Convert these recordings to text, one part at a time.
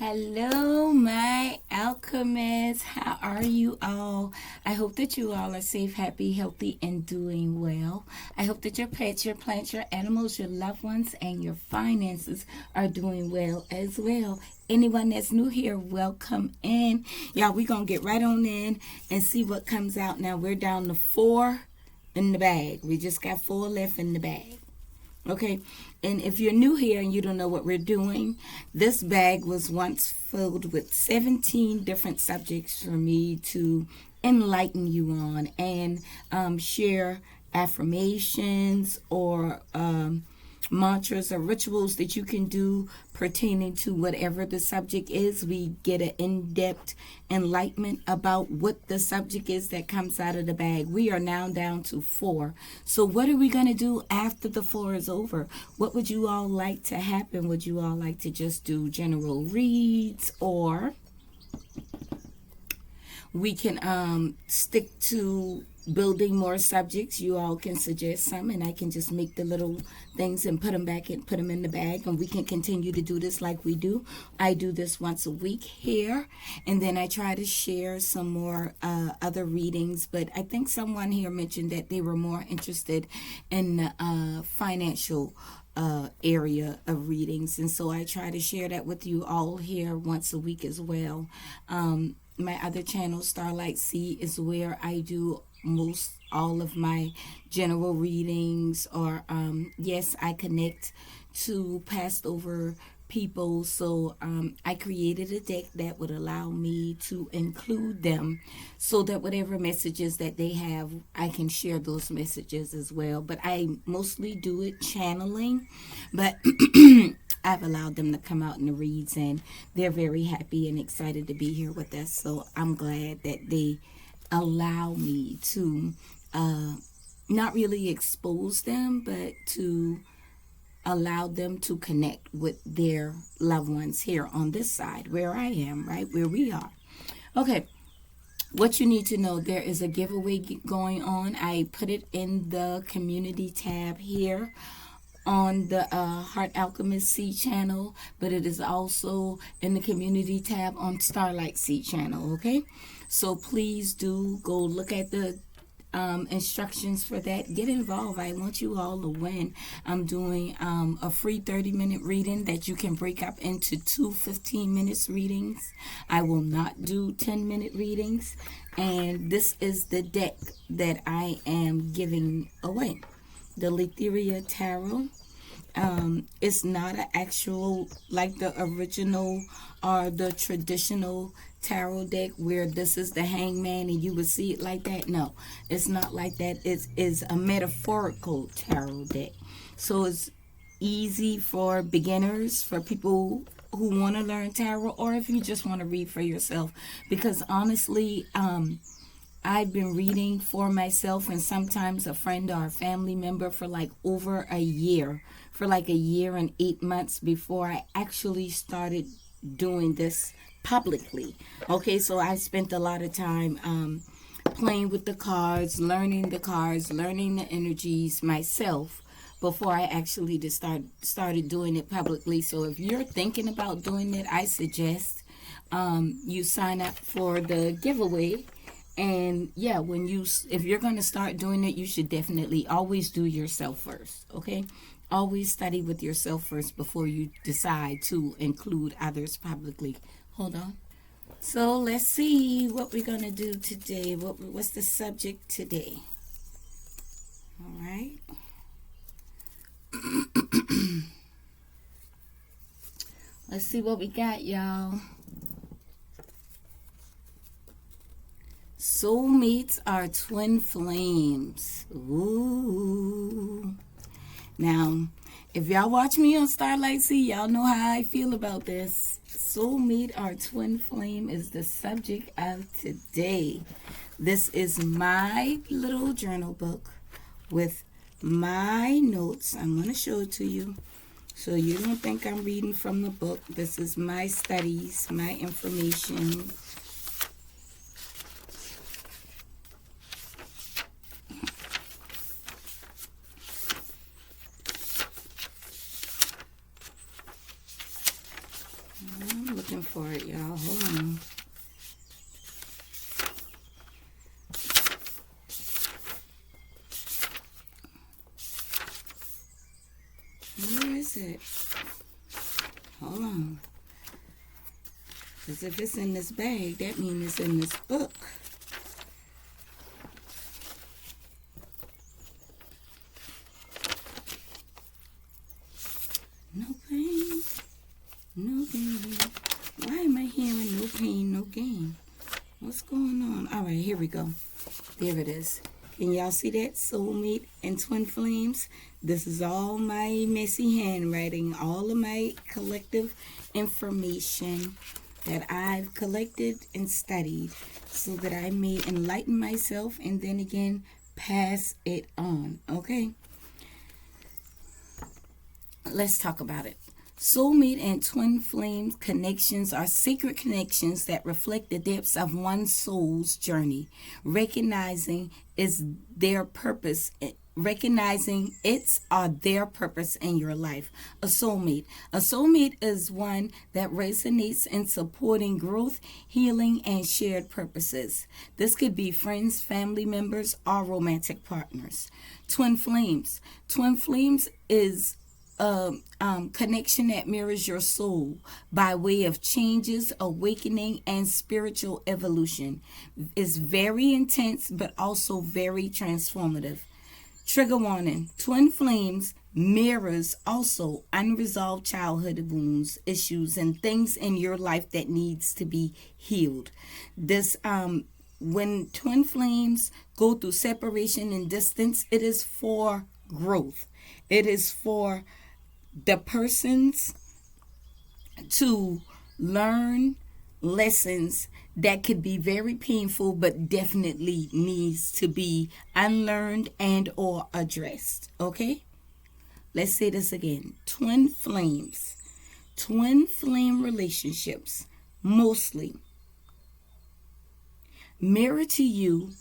Hello, my alchemists. How are you all? I hope that you all are safe, happy, healthy, and doing well. I hope that your pets, your plants, your animals, your loved ones, and your finances are doing well as well. Anyone that's new here, welcome in. Y'all, we're going to get right on in and see what comes out. Now, we're down to 4 in the bag. We just got 4 left in the bag. Okay, and if you're new here and you don't know what we're doing, this bag was once filled with 17 different subjects for me to enlighten you on and share affirmations or mantras or rituals that you can do pertaining to whatever the subject is. We get an in-depth enlightenment about what the subject is that comes out of the bag. We are now down to 4. So what are we going to do after the 4 is over? What would you all like to happen? Would you all like to just do general reads, or we can stick to building more subjects? You all can suggest some, and I can just make the little things and put them back and put them in the bag, and we can continue to do this like we do. I do this once a week here, and then I try to share some more other readings. But I think someone here mentioned that they were more interested in the financial area of readings, and so I try to share that with you all here once a week as well. My other channel, StarLight Cee, is where I do most all of my general readings, or yes, I connect to passed over people. So I created a deck that would allow me to include them so that whatever messages that they have, I can share those messages as well. But I mostly do it channeling, but I've allowed them to come out in the reads, and they're very happy and excited to be here with us. So I'm glad that they allow me to not really expose them, but to allow them to connect with their loved ones here on this side where I am, right where we are. Okay, what you need to know, there is a giveaway going on. I put it in the community tab here on the HACE channel, but it is also in the community tab on StarLight Cee channel. Okay, so please do go look at the instructions for that. Get involved. I want you all to win. I'm doing a free 30-minute reading that you can break up into 2 15-minute readings. I will not do 10-minute readings, and this is the deck that I am giving away, the Letheria Tarot. It's not an actual, like the original or the traditional tarot deck where this is the hangman and you would see it like that. No, it's not like that. It is a metaphorical tarot deck. So it's easy for beginners, for people who want to learn tarot, or if you just want to read for yourself. Because honestly, I've been reading for myself and sometimes a friend or a family member for like over a year, for like a year and 8 months before I actually started doing this publicly. Okay, so I spent a lot of time playing with the cards, learning the energies myself before I actually started doing it publicly. So if you're thinking about doing it, I suggest you sign up for the giveaway. And yeah, if you're going to start doing it, you should definitely always do yourself first. Okay, always study with yourself first before you decide to include others publicly. Hold on. So let's see what we're going to do today. What's the subject today? All right. Let's see what we got, y'all. Soulmates are twin flames. Ooh. Now, if y'all watch me on StarLight Cee, y'all know how I feel about this. Soulmate or twin flame is the subject of today. This is my little journal book with my notes. I'm going to show it to you so you don't think I'm reading from the book. This is my studies, my information. I'm looking for it, y'all. Hold on. Where is it? Hold on. Because if it's in this bag, that means it's in this book. No pain, no gain. Why am I hearing no pain, no gain? What's going on? All right, here we go. There it is. Can y'all see that? Soulmate and twin flames. This is all my messy handwriting, all of my collective information that I've collected and studied so that I may enlighten myself and then again pass it on. Okay? Let's talk about it. Soulmate and twin flame connections are sacred connections that reflect the depths of one's soul's journey. Recognizing it's their purpose in your life. A soulmate is one that resonates in supporting growth, healing, and shared purposes. This could be friends, family members, or romantic partners. Twin flames is a connection that mirrors your soul by way of changes, awakening, and spiritual evolution. It's very intense but also very transformative. Trigger warning: twin flames mirrors also unresolved childhood wounds, issues, and things in your life that needs to be healed. When twin flames go through separation and distance, it is for growth. It is for the persons to learn lessons that could be very painful but definitely needs to be unlearned and or addressed. Okay? Let's say this again. Twin flame relationships mostly mirror to you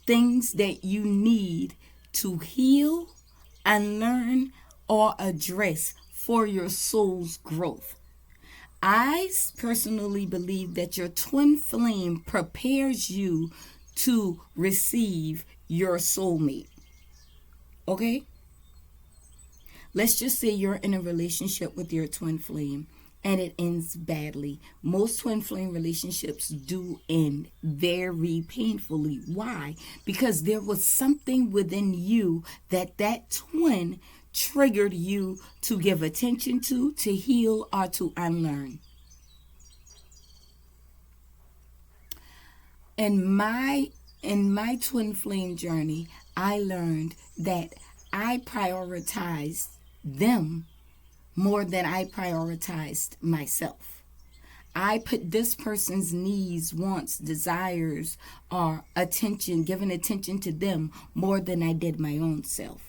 things that you need to heal, unlearn, or address for your soul's growth. I personally believe that your twin flame prepares you to receive your soulmate. Okay? Let's just say you're in a relationship with your twin flame and it ends badly. Most twin flame relationships do end very painfully. Why? Because there was something within you that twin triggered you to give attention to heal, or to unlearn. In my twin flame journey, I learned that I prioritized them more than I prioritized myself. I put this person's needs, wants, desires, or giving attention to them more than I did my own self.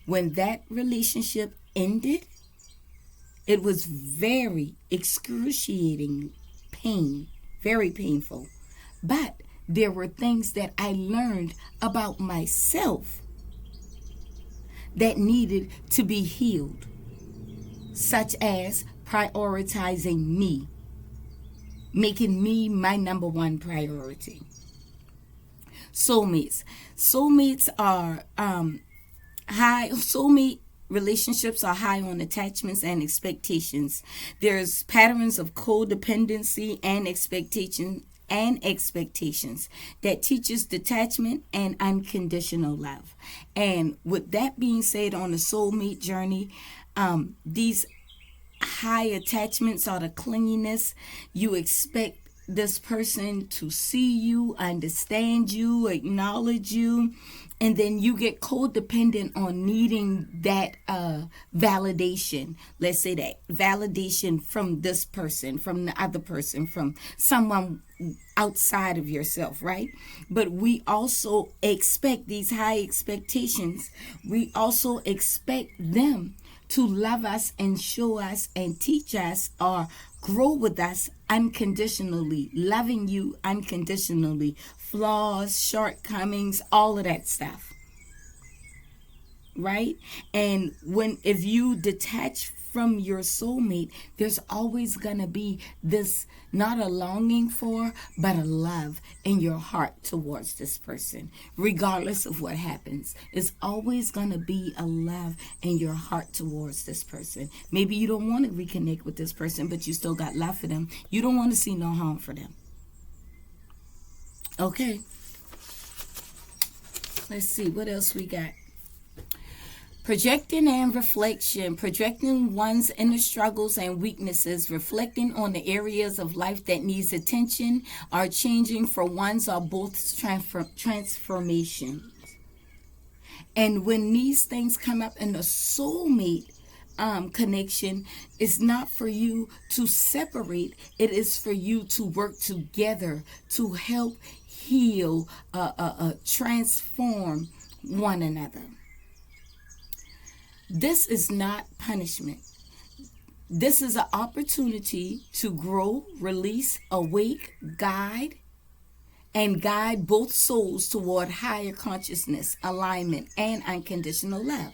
When that relationship ended, it was very excruciating pain, very painful. But there were things that I learned about myself that needed to be healed, such as prioritizing me, making me my number one priority. Soulmates are soulmate relationships are high on attachments and expectations. There's patterns of codependency and expectations that teaches detachment and unconditional love. And with that being said, on the soulmate journey, these high attachments are the clinginess. You expect this person to see you, understand you, acknowledge you, and then you get codependent on needing that validation. Let's say that validation from this person, from the other person, from someone outside of yourself, right? But we also expect these high expectations. We also expect them to love us and show us and teach us or grow with us unconditionally, loving you unconditionally, flaws, shortcomings, all of that stuff, right? And if you detach from your soulmate, there's always going to be this, not a longing for, but a love in your heart towards this person. Regardless of what happens, it's always going to be a love in your heart towards this person. Maybe you don't want to reconnect with this person, but you still got love for them. You don't want to see no harm for them. Okay. Let's see what else we got. Projecting and reflection. Projecting one's inner struggles and weaknesses, reflecting on the areas of life that needs attention, are changing for one's or both transformation. And when these things come up in a soulmate connection, it's not for you to separate. It is for you to work together to help heal, transform one another. This is not punishment. This is an opportunity to grow, release, awake, guide both souls toward higher consciousness, alignment, and unconditional love.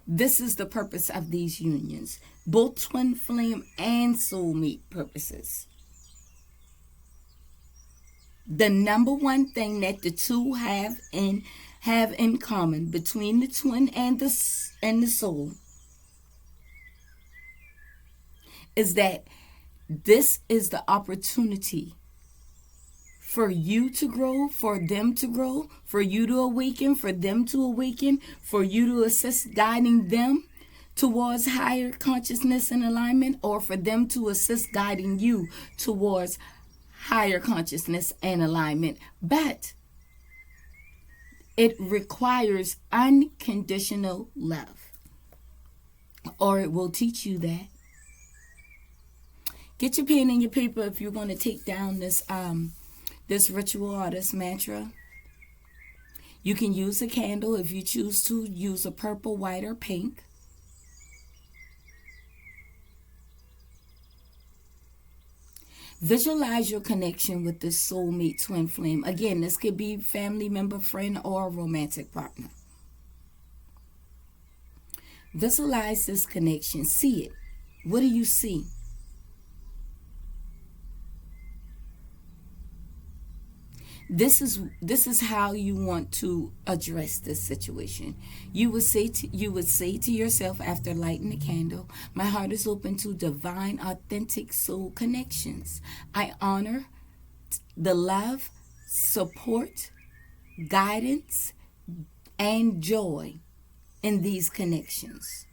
This is the purpose of these unions, both twin flame and soulmate purposes. The number one thing that the two have in common between the twin and the soul is that this is the opportunity for you to grow, for them to grow, for you to awaken, for them to awaken, for you to assist guiding them towards higher consciousness and alignment, or for them to assist guiding you towards higher consciousness and alignment. But it requires unconditional love, or it will teach you that. Get your pen and your paper if you're going to take down this ritual or this mantra. You can use a candle if you choose to. Use a purple, white, or pink. Visualize your connection with this soulmate twin flame. Again, this could be family member, friend, or a romantic partner. Visualize this connection. See it. What do you see? This is how you want to address this situation. You would say to yourself after lighting the candle, my heart is open to divine, authentic soul connections. I honor the love, support, guidance, and joy in these connections.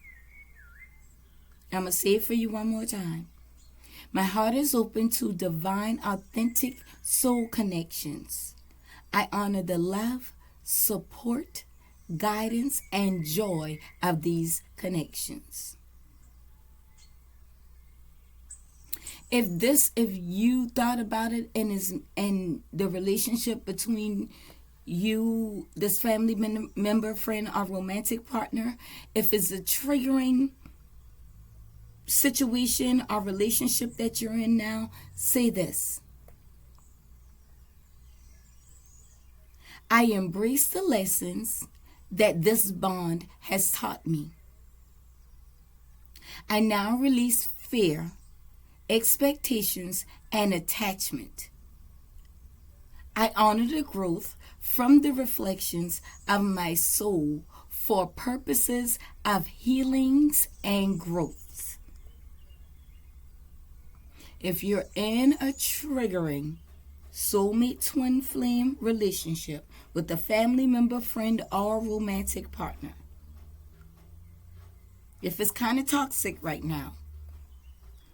I'm going to say it for you one more time. My heart is open to divine, authentic soul connections. I honor the love, support, guidance, and joy of these connections. If you thought about it and the relationship between you, this family member, friend, or romantic partner, if it's a triggering situation or relationship that you're in now, say this. I embrace the lessons that this bond has taught me. I now release fear, expectations, and attachment. I honor the growth from the reflections of my soul for purposes of healings and growth. If you're in a triggering soulmate twin flame relationship with a family member, friend, or romantic partner, if it's kind of toxic right now,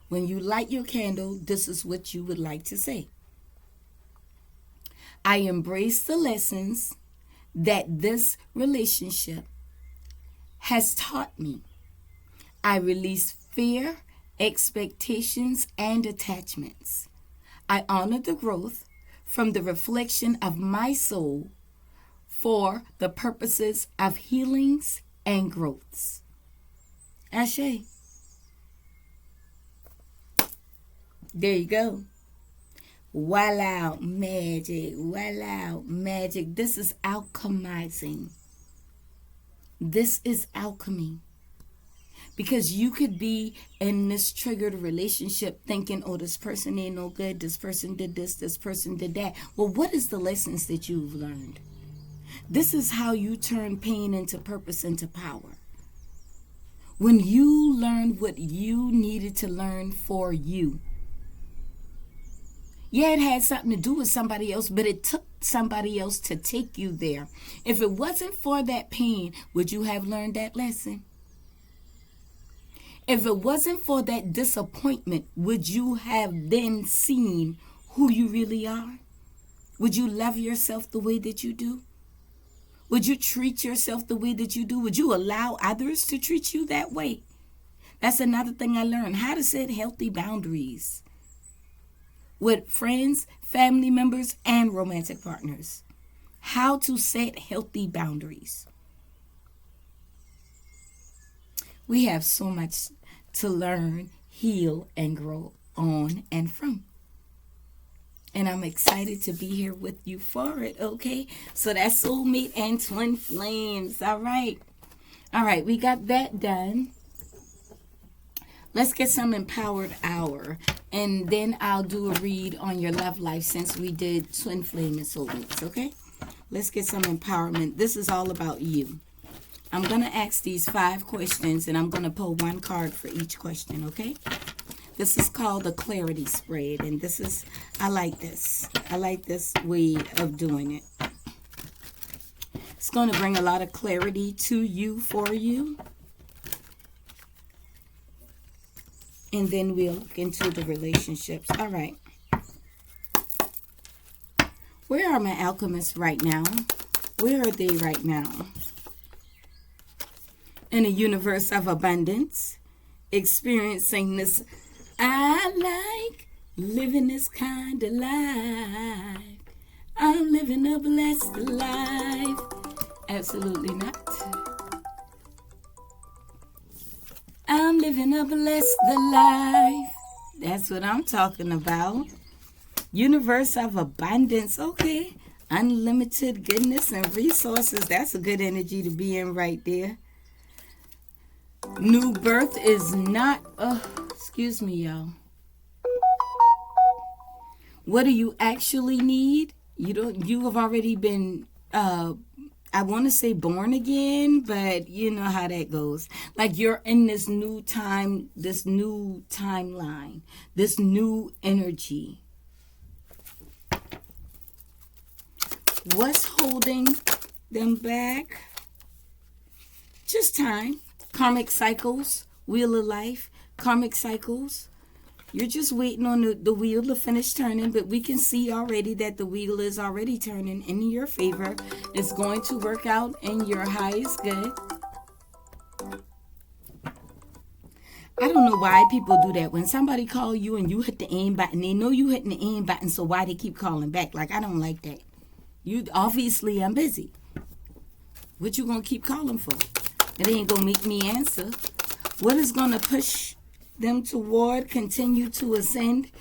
when you light your candle, this is what you would like to say. I embrace the lessons that this relationship has taught me. I release fear, expectations, and attachments. I honor the growth from the reflection of my soul for the purposes of healings and growths. Ashe. There you go. Voila, magic. Voila, magic. This is alchemizing. This is alchemy. Because you could be in this triggered relationship thinking, oh, this person ain't no good, this person did this person did that. Well, what is the lessons that you've learned? This is how you turn pain into purpose, into power. When you learned what you needed to learn for you. Yeah, it had something to do with somebody else, but it took somebody else to take you there. If it wasn't for that pain, would you have learned that lesson? If it wasn't for that disappointment, would you have then seen who you really are? Would you love yourself the way that you do? Would you treat yourself the way that you do? Would you allow others to treat you that way? That's another thing I learned, how to set healthy boundaries with friends, family members, and romantic partners. How to set healthy boundaries. We have so much to learn, heal, and grow on and from. And I'm excited to be here with you for it, okay? So that's soulmate and twin flames. All right. All right, we got that done. Let's get some empowered hour. And then I'll do a read on your love life since we did twin flame and soulmates, okay? Let's get some empowerment. This is all about you. I'm going to ask these 5 questions, and I'm going to pull 1 card for each question, okay? This is called the clarity spread, and this is, I like this. I like this way of doing it. It's going to bring a lot of clarity to you, for you. And then we'll look into the relationships. All right. Where are my alchemists right now? Where are they right now? In a universe of abundance, experiencing this, I like living this kind of life. I'm living a blessed life. Absolutely not. I'm living a blessed life. That's what I'm talking about. Universe of abundance. Okay. Unlimited goodness and resources. That's a good energy to be in right there. New birth is not, excuse me, y'all. What do you actually need? You have already been, I want to say born again, but you know how that goes. Like you're in this new time, this new timeline, this new energy. What's holding them back? Just time. Karmic cycles, wheel of life, karmic cycles. You're just waiting on the wheel to finish turning, but we can see already that the wheel is already turning in your favor. It's going to work out in your highest good. I don't know why people do that. When somebody call you and you hit the aim button, they know you hitting the aim button, so why they keep calling back? Like, I don't like that. You obviously, I'm busy. What you gonna keep calling for? It ain't gonna make me answer. What is gonna push them toward, continue to ascend,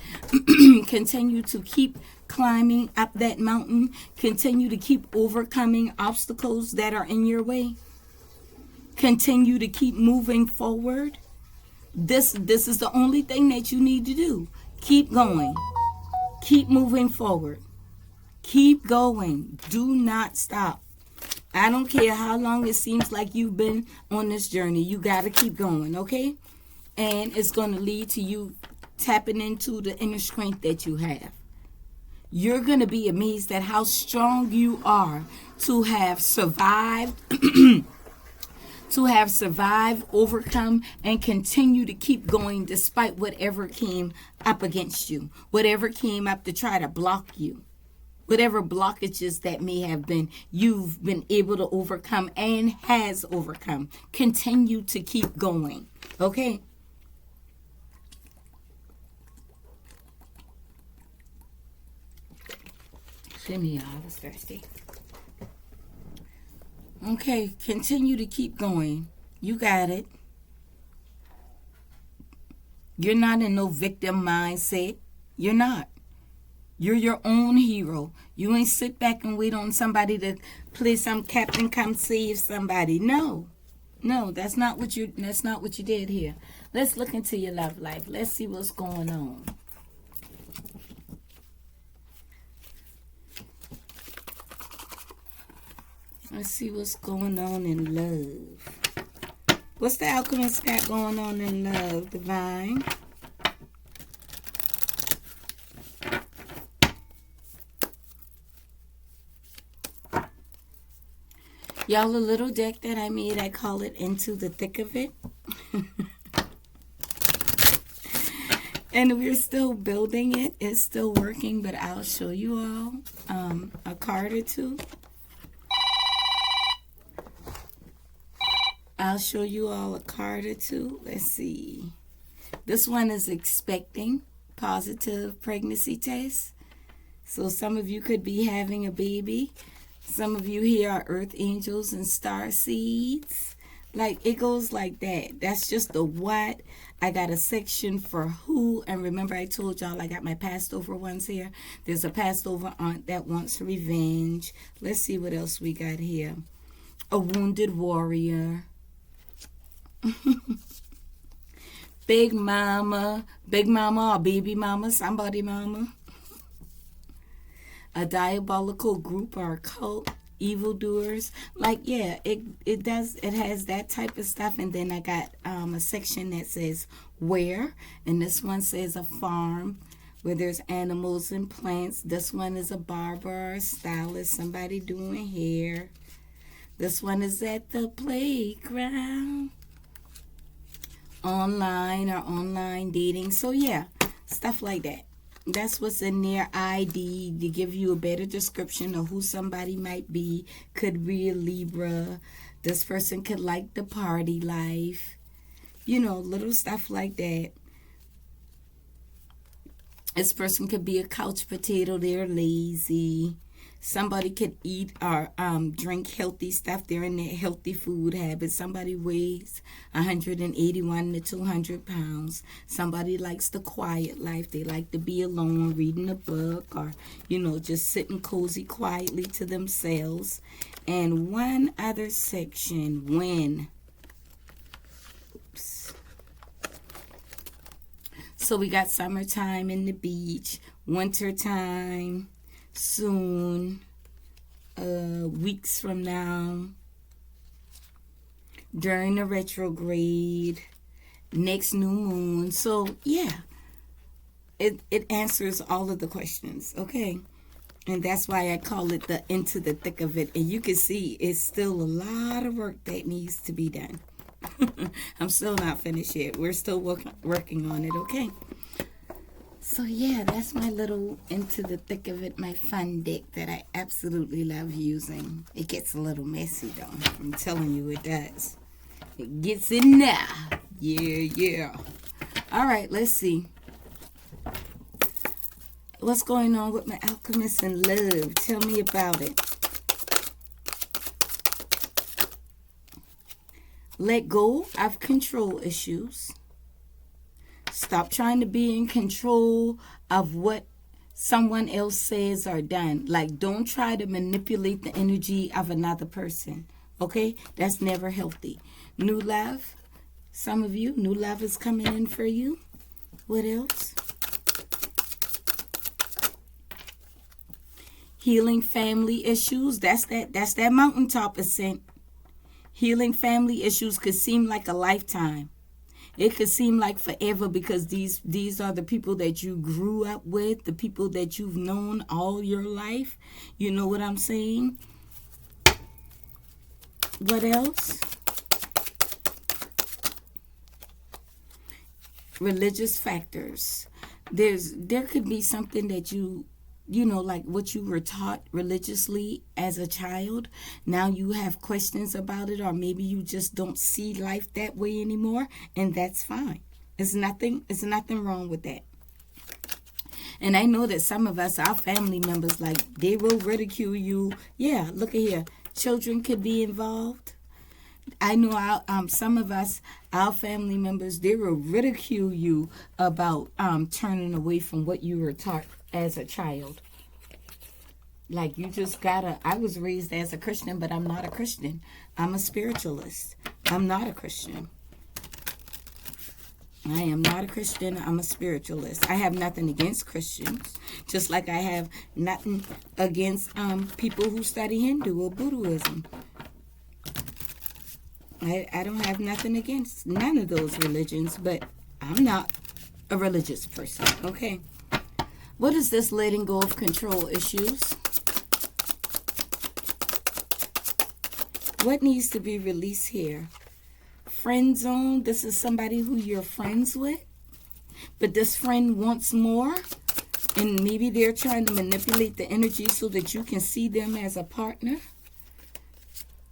continue to keep climbing up that mountain, continue to keep overcoming obstacles that are in your way, continue to keep moving forward? This is the only thing that you need to do. Keep going. Keep moving forward. Keep going. Do not stop. I don't care how long it seems like you've been on this journey. You got to keep going, okay? And it's going to lead to you tapping into the inner strength that you have. You're going to be amazed at how strong you are to have survived, overcome, and continue to keep going despite whatever came up against you, whatever came up to try to block you. Whatever blockages that may have been, you've been able to overcome and has overcome. Continue to keep going. Okay? Shimmy, y'all. I was thirsty. Okay, continue to keep going. You got it. You're not in no victim mindset. You're not. You're your own hero. You ain't sit back and wait on somebody to play some Captain Come Save somebody. No. No, that's not what you did here. Let's look into your love life. Let's see what's going on. Let's see what's going on in love. What's the alchemist got going on in love, Divine? Y'all, a little deck that I made, I call it Into the Thick of It. And we're still building it. It's still working, but I'll show you all a card or two. I'll show you all a card or two. Let's see. This one is expecting positive pregnancy test. So some of you could be having a baby. Some of you here are earth angels and star seeds. Like, it goes like that. That's just the what. I got a section for who. And remember, I told y'all I got my passed over ones here. There's a passed over aunt that wants revenge. Let's see what else we got here. A wounded warrior. Big mama or baby mama, somebody mama. A diabolical group or a cult, evildoers. Like, yeah, it has that type of stuff. And then I got a section that says where, and this one says a farm where there's animals and plants. This one is a barber or a stylist, somebody doing hair. This one is at the playground. Online dating. So yeah, stuff like that. That's what's in their ID to give you a better description of who somebody might be. Could be a Libra. This person could like the party life. You know, little stuff like that. This person could be a couch potato. They're lazy. Somebody could eat or drink healthy stuff. They're in their healthy food habits. Somebody weighs 181 to 200 pounds. Somebody likes the quiet life. They like to be alone, reading a book, or, you know, just sitting cozy quietly to themselves. And one other section, when. Oops. So we got summertime in the beach, wintertime, soon, weeks from now, during the retrograde, next new moon. So yeah, it answers all of the questions, okay? And that's why I call it the Into the Thick of It. And you can see it's still a lot of work that needs to be done. I'm still not finished yet. We're still working on it, okay? So yeah, that's my little Into the Thick of It, my fun deck that I absolutely love using. It gets a little messy though. I'm telling you it does. It gets in there. Yeah. All right, let's see. What's going on with my alchemist in love? Tell me about it. Let go of control issues. Stop trying to be in control of what someone else says or done. Like, don't try to manipulate the energy of another person. Okay? That's never healthy. New love. Some of you, new love is coming in for you. What else? Healing family issues. That's that mountaintop ascent. Healing family issues could seem like a lifetime. It could seem like forever because these are the people that you grew up with, the people that you've known all your life. You know what I'm saying? What else? Religious factors. There could be something that you know, like what you were taught religiously as a child. Now you have questions about it, or maybe you just don't see life that way anymore, and that's fine. It's nothing wrong with that. And I know that some of us, our family members, like, they will ridicule you. Yeah, look at here. Children could be involved. I know some of us, our family members, they will ridicule you about turning away from what you were taught as a child. Like, you just gotta, I was raised as a Christian, but I'm not a Christian. I'm a spiritualist. I'm not a Christian. I am not a Christian. I'm a spiritualist. I have nothing against Christians, just like I have nothing against people who study Hindu or Buddhism. I don't have nothing against none of those religions, but I'm not a religious person. Okay. What is this letting go of control issues? What needs to be released here? Friend zone. This is somebody who you're friends with, but this friend wants more, and maybe they're trying to manipulate the energy so that you can see them as a partner.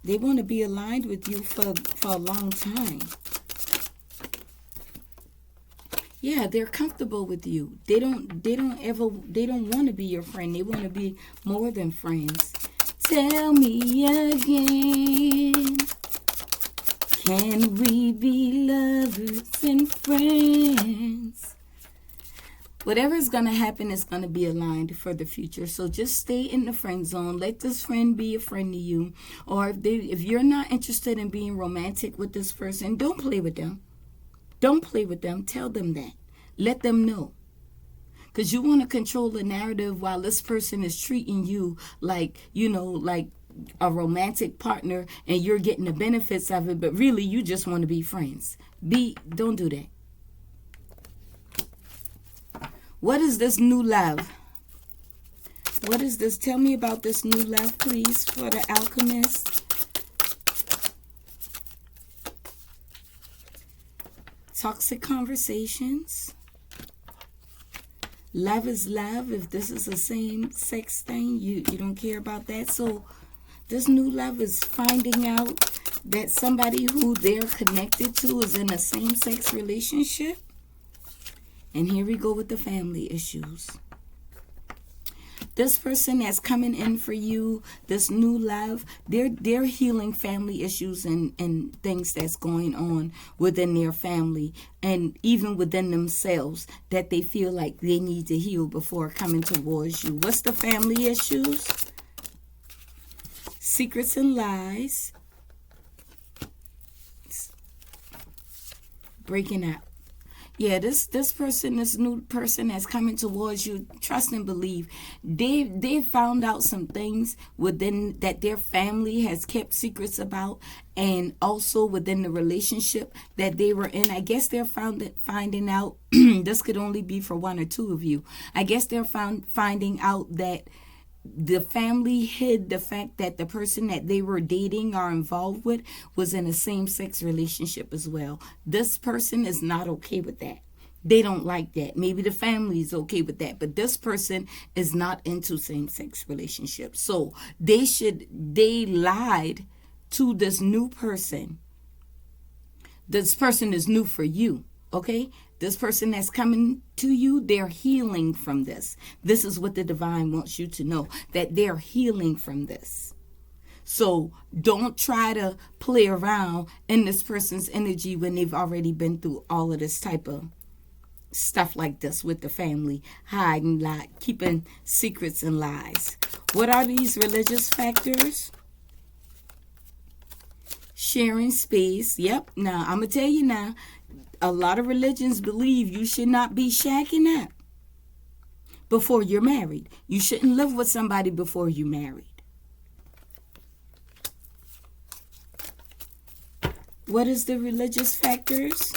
They want to be aligned with you for a long time. Yeah, they're comfortable with you. They don't want to be your friend. They want to be more than friends. Tell me again. Can we be lovers and friends? Whatever is going to happen is going to be aligned for the future. So just stay in the friend zone. Let this friend be a friend to you. Or if you're not interested in being romantic with this person, don't play with them. Don't play with them. Tell them that. Let them know. Because you want to control the narrative while this person is treating you like, like a romantic partner, and you're getting the benefits of it, but really you just want to be friends. Don't do that. What is this new love? What is this? Tell me about this new love, please, for the alchemist. Toxic conversations. Love is love. If this is a same sex thing, you don't care about that. So this new love is finding out that somebody who they're connected to is in a same-sex relationship. And here we go with the family issues. This person that's coming in for you, this new love, they're healing family issues and things that's going on within their family and even within themselves that they feel like they need to heal before coming towards you. What's the family issues? Secrets and lies. Breaking up. Yeah, this person, this new person that's coming towards you, trust and believe. They found out some things within that their family has kept secrets about, and also within the relationship that they were in. I guess they're finding out, this could only be for one or two of you. I guess they're finding out that the family hid the fact that the person that they were dating or involved with was in a same-sex relationship as well. This person is not okay with that. They don't like that. Maybe the family is okay with that, but this person is not into same-sex relationships. So they lied to this new person. This person is new for you, okay? This person that's coming to you, they're healing from this. This is what the divine wants you to know, that they're healing from this. So don't try to play around in this person's energy when they've already been through all of this type of stuff like this with the family, hiding, keeping secrets and lies. What are these religious factors? Sharing space. Yep. Now, I'm going to tell you now, a lot of religions believe you should not be shacking up before you're married. You shouldn't live with somebody before you're married. What is the religious factors?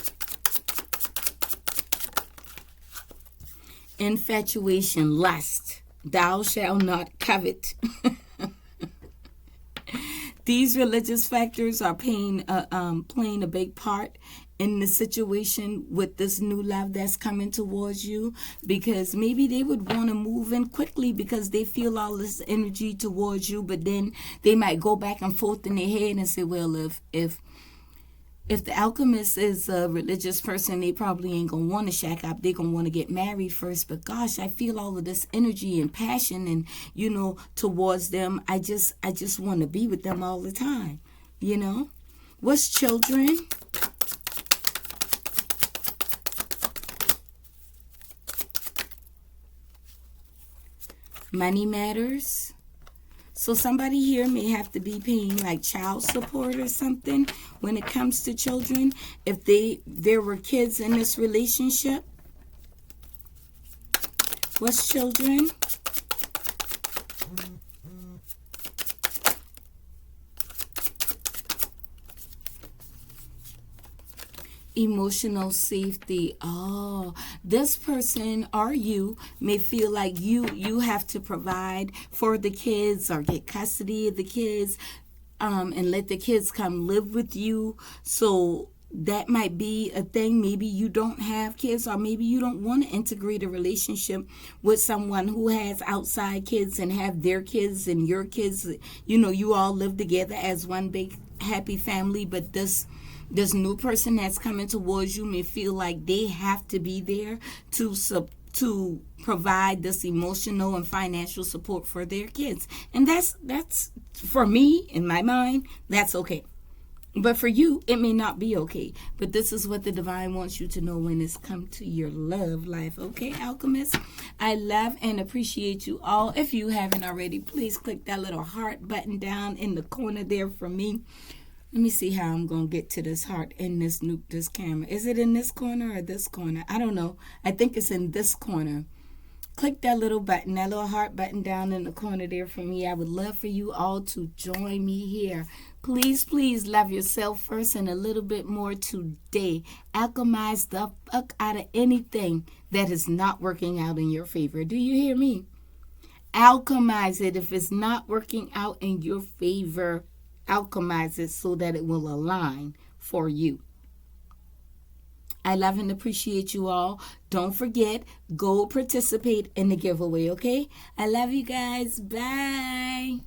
Infatuation, lust. Thou shalt not covet. These religious factors are playing a big part in the situation with this new love that's coming towards you, because maybe they would want to move in quickly because they feel all this energy towards you, but then they might go back and forth in their head and say, well, if the alchemist is a religious person, they probably ain't gonna want to shack up. They're gonna want to get married first. But gosh, I feel all of this energy and passion and towards them. I just want to be with them all the time. What's children? Money matters. So somebody here may have to be paying like child support or something when it comes to children. If there were kids in this relationship. What's children? Emotional safety. Oh, this person or you may feel like you have to provide for the kids or get custody of the kids, and let the kids come live with you. So that might be a thing. Maybe you don't have kids, or maybe you don't want to integrate a relationship with someone who has outside kids and have their kids and your kids. You all live together as one big happy family, but this new person that's coming towards you may feel like they have to be there to provide this emotional and financial support for their kids. And that's for me, in my mind, that's okay. But for you, it may not be okay. But this is what the divine wants you to know when it's come to your love life. Okay, alchemists? I love and appreciate you all. If you haven't already, please click that little heart button down in the corner there for me. Let me see how I'm going to get to this heart in this camera. Is it in this corner or this corner? I don't know. I think it's in this corner. Click that little button, that little heart button down in the corner there for me. I would love for you all to join me here. Please, please love yourself first and a little bit more today. Alchemize the fuck out of anything that is not working out in your favor. Do you hear me? Alchemize it if it's not working out in your favor. Alchemize it so that it will align for you. I love and appreciate you all. Don't forget, go participate in the giveaway, okay? I love you guys. Bye.